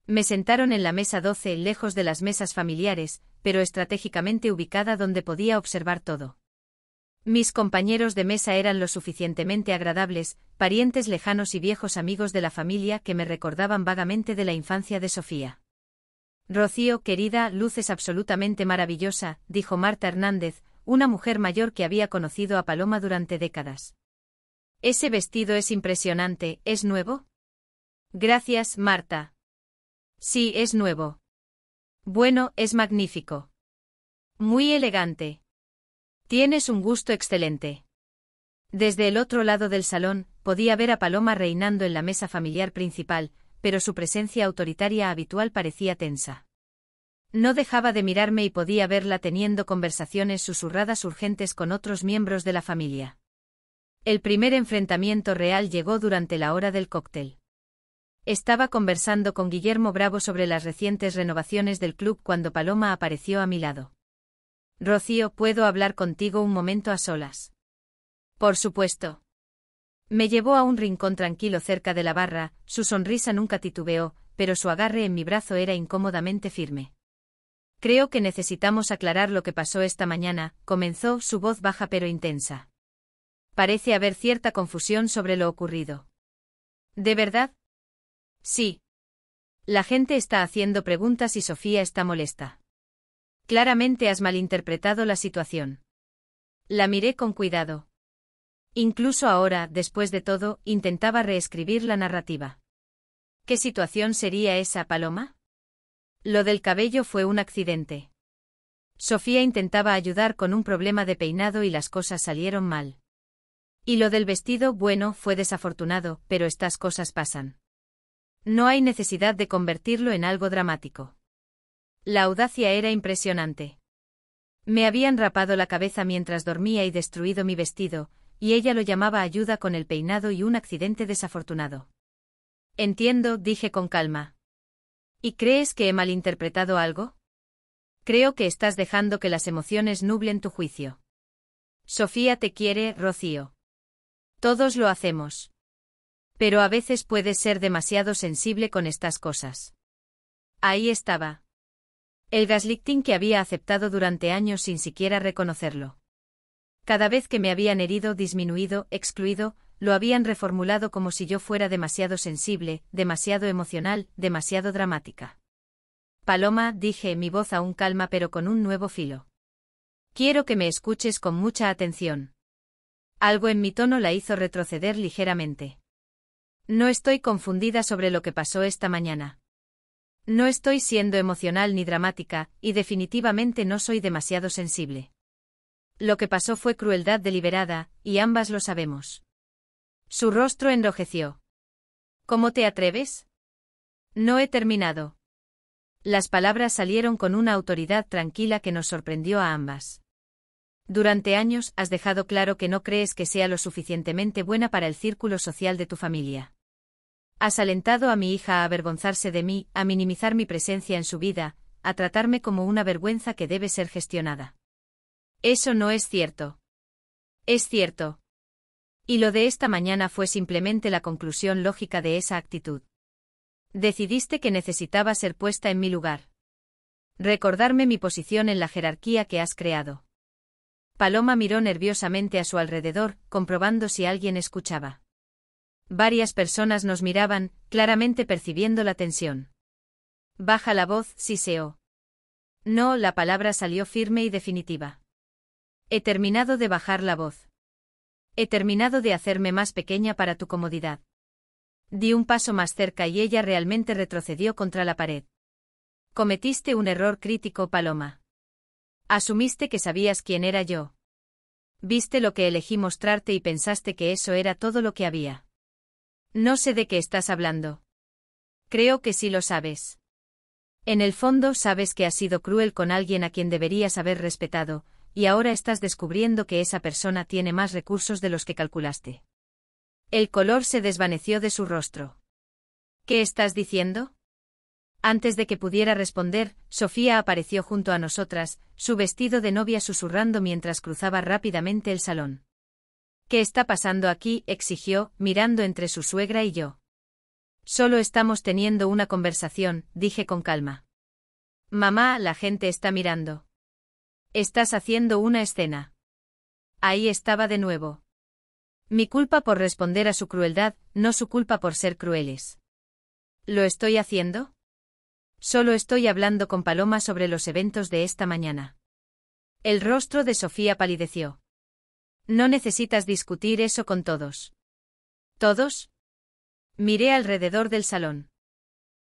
Me sentaron en la mesa 12, lejos de las mesas familiares, pero estratégicamente ubicada donde podía observar todo. Mis compañeros de mesa eran lo suficientemente agradables, parientes lejanos y viejos amigos de la familia que me recordaban vagamente de la infancia de Sofía. Rocío, querida, luces absolutamente maravillosa, dijo Marta Hernández, una mujer mayor que había conocido a Paloma durante décadas. Ese vestido es impresionante, ¿es nuevo? Gracias, Marta. Sí, es nuevo. Bueno, es magnífico. Muy elegante. Tienes un gusto excelente. Desde el otro lado del salón, podía ver a Paloma reinando en la mesa familiar principal, pero su presencia autoritaria habitual parecía tensa. No dejaba de mirarme y podía verla teniendo conversaciones susurradas urgentes con otros miembros de la familia. El primer enfrentamiento real llegó durante la hora del cóctel. Estaba conversando con Guillermo Bravo sobre las recientes renovaciones del club cuando Paloma apareció a mi lado. Rocío, ¿puedo hablar contigo un momento a solas? Por supuesto. Me llevó a un rincón tranquilo cerca de la barra, su sonrisa nunca titubeó, pero su agarre en mi brazo era incómodamente firme. Creo que necesitamos aclarar lo que pasó esta mañana, comenzó, su voz baja pero intensa. Parece haber cierta confusión sobre lo ocurrido. ¿De verdad? Sí. La gente está haciendo preguntas y Sofía está molesta. Claramente has malinterpretado la situación. La miré con cuidado. Incluso ahora, después de todo, intentaba reescribir la narrativa. ¿Qué situación sería esa, Paloma? Lo del cabello fue un accidente. Sofía intentaba ayudar con un problema de peinado y las cosas salieron mal. Y lo del vestido, bueno, fue desafortunado, pero estas cosas pasan. No hay necesidad de convertirlo en algo dramático. La audacia era impresionante. Me habían rapado la cabeza mientras dormía y destruido mi vestido, y ella lo llamaba ayuda con el peinado y un accidente desafortunado. Entiendo, dije con calma. ¿Y crees que he malinterpretado algo? Creo que estás dejando que las emociones nublen tu juicio. Sofía te quiere, Rocío. Todos lo hacemos. Pero a veces puedes ser demasiado sensible con estas cosas. Ahí estaba. El gaslighting que había aceptado durante años sin siquiera reconocerlo. Cada vez que me habían herido, disminuido, excluido, lo habían reformulado como si yo fuera demasiado sensible, demasiado emocional, demasiado dramática. Paloma, dije, mi voz aún calma pero con un nuevo filo. Quiero que me escuches con mucha atención. Algo en mi tono la hizo retroceder ligeramente. No estoy confundida sobre lo que pasó esta mañana. No estoy siendo emocional ni dramática, y definitivamente no soy demasiado sensible. Lo que pasó fue crueldad deliberada, y ambas lo sabemos. Su rostro enrojeció. ¿Cómo te atreves? No he terminado. Las palabras salieron con una autoridad tranquila que nos sorprendió a ambas. Durante años has dejado claro que no crees que sea lo suficientemente buena para el círculo social de tu familia. Has alentado a mi hija a avergonzarse de mí, a minimizar mi presencia en su vida, a tratarme como una vergüenza que debe ser gestionada. Eso no es cierto. Es cierto. Y lo de esta mañana fue simplemente la conclusión lógica de esa actitud. Decidiste que necesitaba ser puesta en mi lugar. Recordarme mi posición en la jerarquía que has creado. Paloma miró nerviosamente a su alrededor, comprobando si alguien escuchaba. Varias personas nos miraban, claramente percibiendo la tensión. Baja la voz, siseó. No, la palabra salió firme y definitiva. He terminado de bajar la voz. He terminado de hacerme más pequeña para tu comodidad. Di un paso más cerca y ella realmente retrocedió contra la pared. Cometiste un error crítico, Paloma. Asumiste que sabías quién era yo. Viste lo que elegí mostrarte y pensaste que eso era todo lo que había. No sé de qué estás hablando. Creo que sí lo sabes. En el fondo sabes que has sido cruel con alguien a quien deberías haber respetado, y ahora estás descubriendo que esa persona tiene más recursos de los que calculaste. El color se desvaneció de su rostro. ¿Qué estás diciendo? Antes de que pudiera responder, Sofía apareció junto a nosotras, su vestido de novia susurrando mientras cruzaba rápidamente el salón. ¿Qué está pasando aquí?, exigió, mirando entre su suegra y yo. Solo estamos teniendo una conversación, dije con calma. Mamá, la gente está mirando. Estás haciendo una escena. Ahí estaba de nuevo. Mi culpa por responder a su crueldad, no su culpa por ser crueles. ¿Lo estoy haciendo? Solo estoy hablando con Paloma sobre los eventos de esta mañana. El rostro de Sofía palideció. No necesitas discutir eso con todos. ¿Todos? Miré alrededor del salón.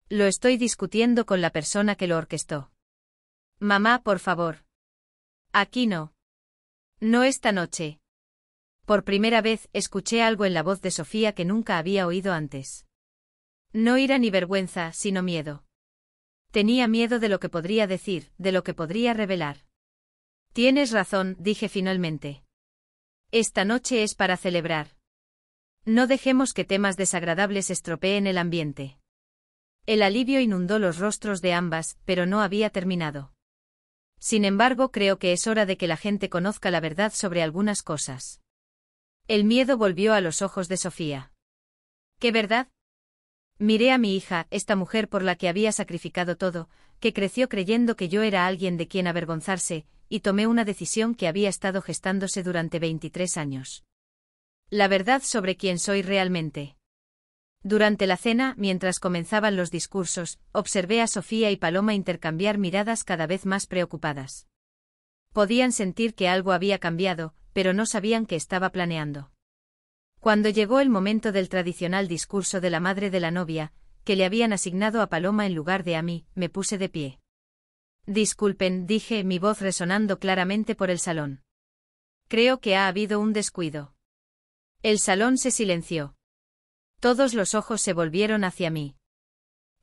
Lo estoy discutiendo con la persona que lo orquestó. Mamá, por favor. Aquí no. No esta noche. Por primera vez escuché algo en la voz de Sofía que nunca había oído antes. No ira ni vergüenza, sino miedo. Tenía miedo de lo que podría decir, de lo que podría revelar. Tienes razón, dije finalmente. Esta noche es para celebrar. No dejemos que temas desagradables estropeen el ambiente. El alivio inundó los rostros de ambas, pero no había terminado. Sin embargo, creo que es hora de que la gente conozca la verdad sobre algunas cosas. El miedo volvió a los ojos de Sofía. ¿Qué verdad? Miré a mi hija, esta mujer por la que había sacrificado todo, que creció creyendo que yo era alguien de quien avergonzarse, y tomé una decisión que había estado gestándose durante 23 años. La verdad sobre quién soy realmente. Durante la cena, mientras comenzaban los discursos, observé a Sofía y Paloma intercambiar miradas cada vez más preocupadas. Podían sentir que algo había cambiado, pero no sabían qué estaba planeando. Cuando llegó el momento del tradicional discurso de la madre de la novia, que le habían asignado a Paloma en lugar de a mí, me puse de pie. Disculpen, dije, mi voz resonando claramente por el salón. Creo que ha habido un descuido. El salón se silenció. Todos los ojos se volvieron hacia mí.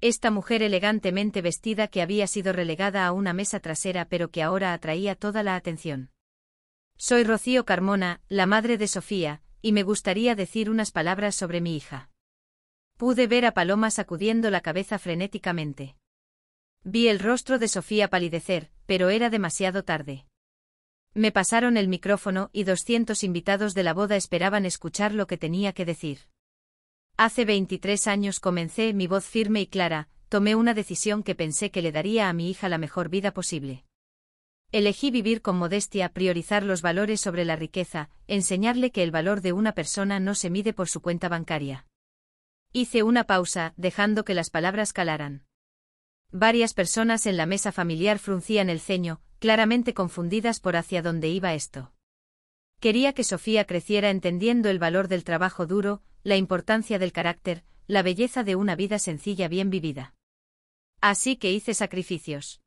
Esta mujer elegantemente vestida que había sido relegada a una mesa trasera pero que ahora atraía toda la atención. Soy Rocío Carmona, la madre de Sofía, y me gustaría decir unas palabras sobre mi hija. Pude ver a Paloma sacudiendo la cabeza frenéticamente. Vi el rostro de Sofía palidecer, pero era demasiado tarde. Me pasaron el micrófono y 200 invitados de la boda esperaban escuchar lo que tenía que decir. Hace 23 años comencé, mi voz firme y clara, tomé una decisión que pensé que le daría a mi hija la mejor vida posible. Elegí vivir con modestia, priorizar los valores sobre la riqueza, enseñarle que el valor de una persona no se mide por su cuenta bancaria. Hice una pausa, dejando que las palabras calaran. Varias personas en la mesa familiar fruncían el ceño, claramente confundidas por hacia dónde iba esto. Quería que Sofía creciera entendiendo el valor del trabajo duro, la importancia del carácter, la belleza de una vida sencilla bien vivida. Así que hice sacrificios.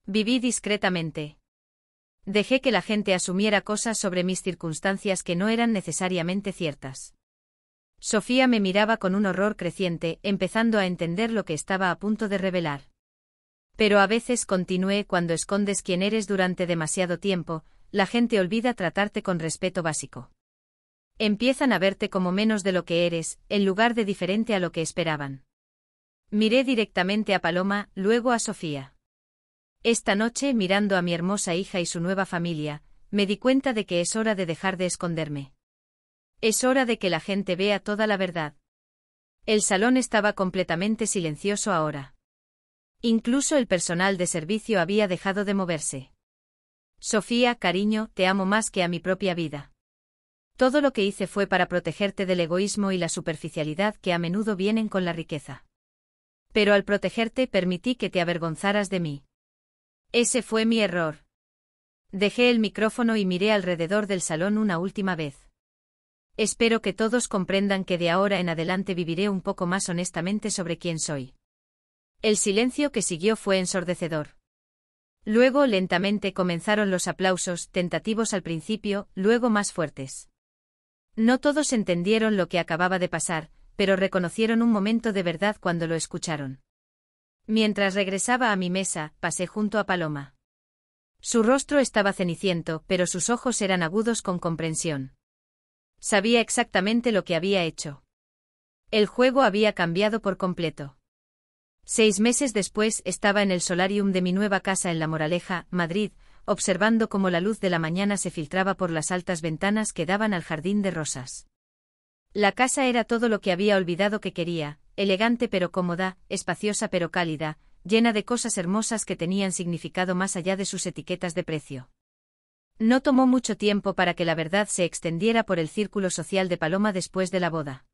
Viví discretamente. Dejé que la gente asumiera cosas sobre mis circunstancias que no eran necesariamente ciertas. Sofía me miraba con un horror creciente, empezando a entender lo que estaba a punto de revelar. Pero a veces, continué, cuando escondes quién eres durante demasiado tiempo, la gente olvida tratarte con respeto básico. Empiezan a verte como menos de lo que eres, en lugar de diferente a lo que esperaban. Miré directamente a Paloma, luego a Sofía. Esta noche, mirando a mi hermosa hija y su nueva familia, me di cuenta de que es hora de dejar de esconderme. Es hora de que la gente vea toda la verdad. El salón estaba completamente silencioso ahora. Incluso el personal de servicio había dejado de moverse. Sofía, cariño, te amo más que a mi propia vida. Todo lo que hice fue para protegerte del egoísmo y la superficialidad que a menudo vienen con la riqueza. Pero al protegerte permití que te avergonzaras de mí. Ese fue mi error. Dejé el micrófono y miré alrededor del salón una última vez. Espero que todos comprendan que de ahora en adelante viviré un poco más honestamente sobre quién soy. El silencio que siguió fue ensordecedor. Luego lentamente comenzaron los aplausos, tentativos al principio, luego más fuertes. No todos entendieron lo que acababa de pasar, pero reconocieron un momento de verdad cuando lo escucharon. Mientras regresaba a mi mesa, pasé junto a Paloma. Su rostro estaba ceniciento, pero sus ojos eran agudos con comprensión. Sabía exactamente lo que había hecho. El juego había cambiado por completo. 6 meses después estaba en el solarium de mi nueva casa en La Moraleja, Madrid, observando cómo la luz de la mañana se filtraba por las altas ventanas que daban al jardín de rosas. La casa era todo lo que había olvidado que quería, elegante pero cómoda, espaciosa pero cálida, llena de cosas hermosas que tenían significado más allá de sus etiquetas de precio. No tomó mucho tiempo para que la verdad se extendiera por el círculo social de Paloma después de la boda.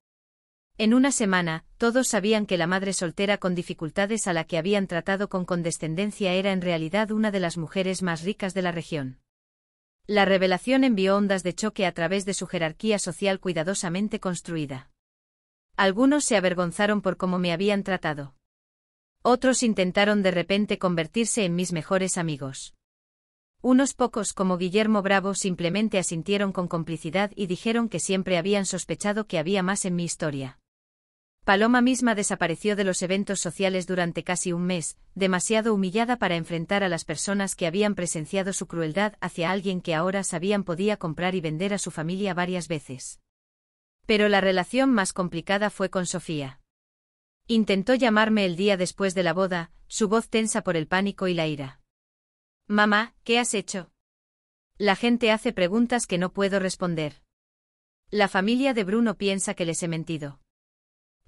En una semana, todos sabían que la madre soltera con dificultades a la que habían tratado con condescendencia era en realidad una de las mujeres más ricas de la región. La revelación envió ondas de choque a través de su jerarquía social cuidadosamente construida. Algunos se avergonzaron por cómo me habían tratado. Otros intentaron de repente convertirse en mis mejores amigos. Unos pocos, como Guillermo Bravo, simplemente asintieron con complicidad y dijeron que siempre habían sospechado que había más en mi historia. Paloma misma desapareció de los eventos sociales durante casi un mes, demasiado humillada para enfrentar a las personas que habían presenciado su crueldad hacia alguien que ahora sabían podía comprar y vender a su familia varias veces. Pero la relación más complicada fue con Sofía. Intentó llamarme el día después de la boda, su voz tensa por el pánico y la ira. «Mamá, ¿qué has hecho?» La gente hace preguntas que no puedo responder. La familia de Bruno piensa que les he mentido.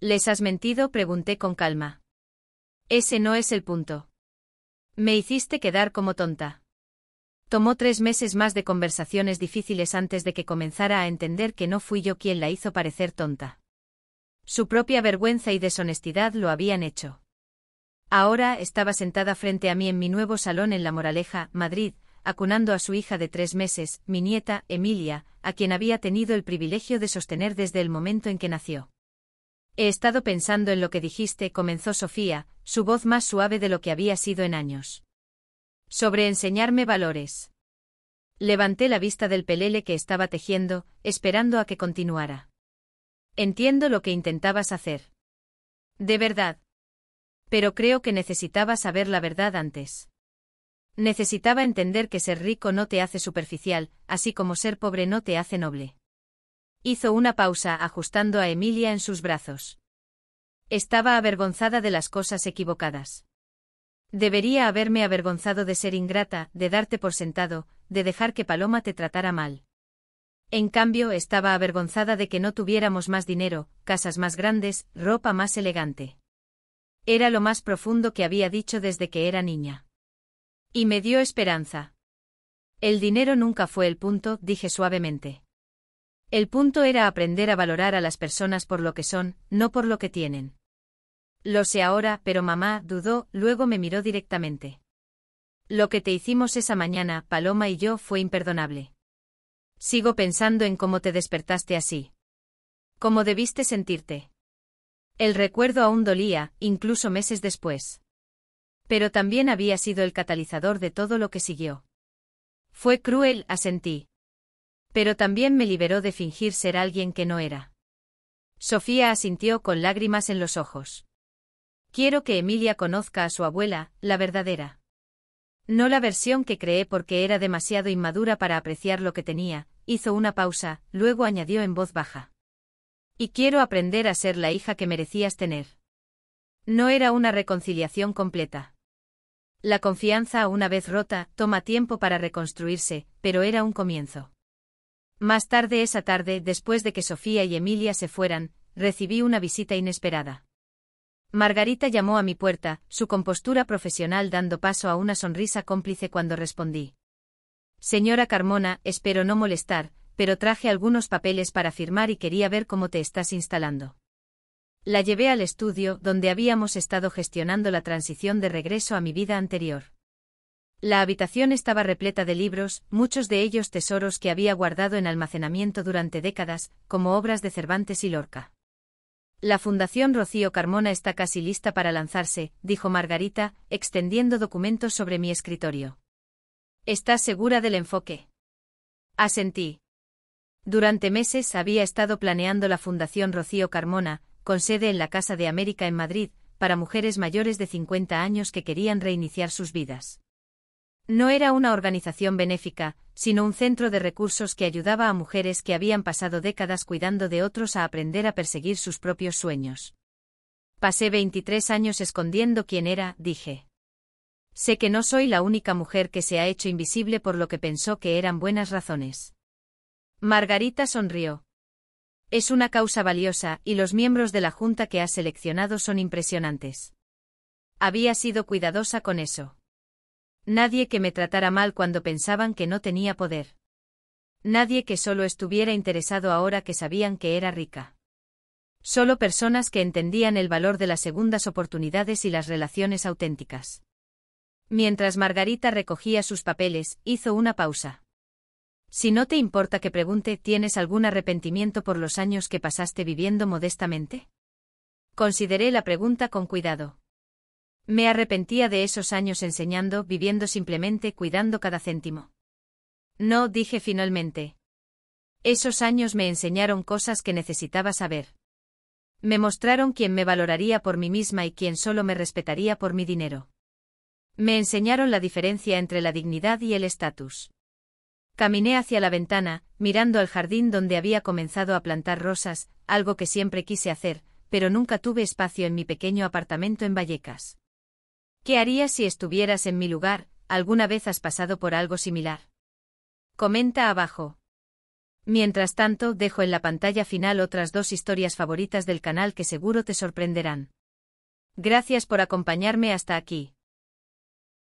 ¿Les has mentido?, pregunté con calma. Ese no es el punto. Me hiciste quedar como tonta. Tomó 3 meses más de conversaciones difíciles antes de que comenzara a entender que no fui yo quien la hizo parecer tonta. Su propia vergüenza y deshonestidad lo habían hecho. Ahora estaba sentada frente a mí en mi nuevo salón en La Moraleja, Madrid, acunando a su hija de 3 meses, mi nieta, Emilia, a quien había tenido el privilegio de sostener desde el momento en que nació. He estado pensando en lo que dijiste, comenzó Sofía, su voz más suave de lo que había sido en años. Sobre enseñarme valores. Levanté la vista del pelele que estaba tejiendo, esperando a que continuara. Entiendo lo que intentabas hacer. De verdad. Pero creo que necesitaba saber la verdad antes. Necesitaba entender que ser rico no te hace superficial, así como ser pobre no te hace noble. Hizo una pausa ajustando a Emilia en sus brazos. Estaba avergonzada de las cosas equivocadas. Debería haberme avergonzado de ser ingrata, de darte por sentado, de dejar que Paloma te tratara mal. En cambio, estaba avergonzada de que no tuviéramos más dinero, casas más grandes, ropa más elegante. Era lo más profundo que había dicho desde que era niña. Y me dio esperanza. El dinero nunca fue el punto, dije suavemente. El punto era aprender a valorar a las personas por lo que son, no por lo que tienen. Lo sé ahora, pero mamá dudó, luego me miró directamente. Lo que te hicimos esa mañana, Paloma y yo, fue imperdonable. Sigo pensando en cómo te despertaste así. Cómo debiste sentirte. El recuerdo aún dolía, incluso meses después. Pero también había sido el catalizador de todo lo que siguió. Fue cruel, asentí. Pero también me liberó de fingir ser alguien que no era. Sofía asintió con lágrimas en los ojos. Quiero que Emilia conozca a su abuela, la verdadera. No la versión que creé porque era demasiado inmadura para apreciar lo que tenía. Hizo una pausa, luego añadió en voz baja. Y quiero aprender a ser la hija que merecías tener. No era una reconciliación completa. La confianza, una vez rota, toma tiempo para reconstruirse, pero era un comienzo. Más tarde esa tarde, después de que Sofía y Emilia se fueran, recibí una visita inesperada. Margarita llamó a mi puerta, su compostura profesional dando paso a una sonrisa cómplice cuando respondí. Señora Carmona, espero no molestar, pero traje algunos papeles para firmar y quería ver cómo te estás instalando. La llevé al estudio, donde habíamos estado gestionando la transición de regreso a mi vida anterior. La habitación estaba repleta de libros, muchos de ellos tesoros que había guardado en almacenamiento durante décadas, como obras de Cervantes y Lorca. La Fundación Rocío Carmona está casi lista para lanzarse, dijo Margarita, extendiendo documentos sobre mi escritorio. ¿Estás segura del enfoque? Asentí. Durante meses había estado planeando la Fundación Rocío Carmona, con sede en la Casa de América en Madrid, para mujeres mayores de 50 años que querían reiniciar sus vidas. No era una organización benéfica, sino un centro de recursos que ayudaba a mujeres que habían pasado décadas cuidando de otros a aprender a perseguir sus propios sueños. Pasé 23 años escondiendo quién era, dije. Sé que no soy la única mujer que se ha hecho invisible por lo que pensó que eran buenas razones. Margarita sonrió. Es una causa valiosa, y los miembros de la junta que has seleccionado son impresionantes. Había sido cuidadosa con eso. Nadie que me tratara mal cuando pensaban que no tenía poder. Nadie que solo estuviera interesado ahora que sabían que era rica. Solo personas que entendían el valor de las segundas oportunidades y las relaciones auténticas. Mientras Margarita recogía sus papeles, hizo una pausa. Si no te importa que pregunte, ¿tienes algún arrepentimiento por los años que pasaste viviendo modestamente? Consideré la pregunta con cuidado. Me arrepentía de esos años enseñando, viviendo simplemente, cuidando cada céntimo. No, dije finalmente. Esos años me enseñaron cosas que necesitaba saber. Me mostraron quién me valoraría por mí misma y quién solo me respetaría por mi dinero. Me enseñaron la diferencia entre la dignidad y el estatus. Caminé hacia la ventana, mirando al jardín donde había comenzado a plantar rosas, algo que siempre quise hacer, pero nunca tuve espacio en mi pequeño apartamento en Vallecas. ¿Qué harías si estuvieras en mi lugar? ¿Alguna vez has pasado por algo similar? Comenta abajo. Mientras tanto, dejo en la pantalla final otras 2 historias favoritas del canal que seguro te sorprenderán. Gracias por acompañarme hasta aquí.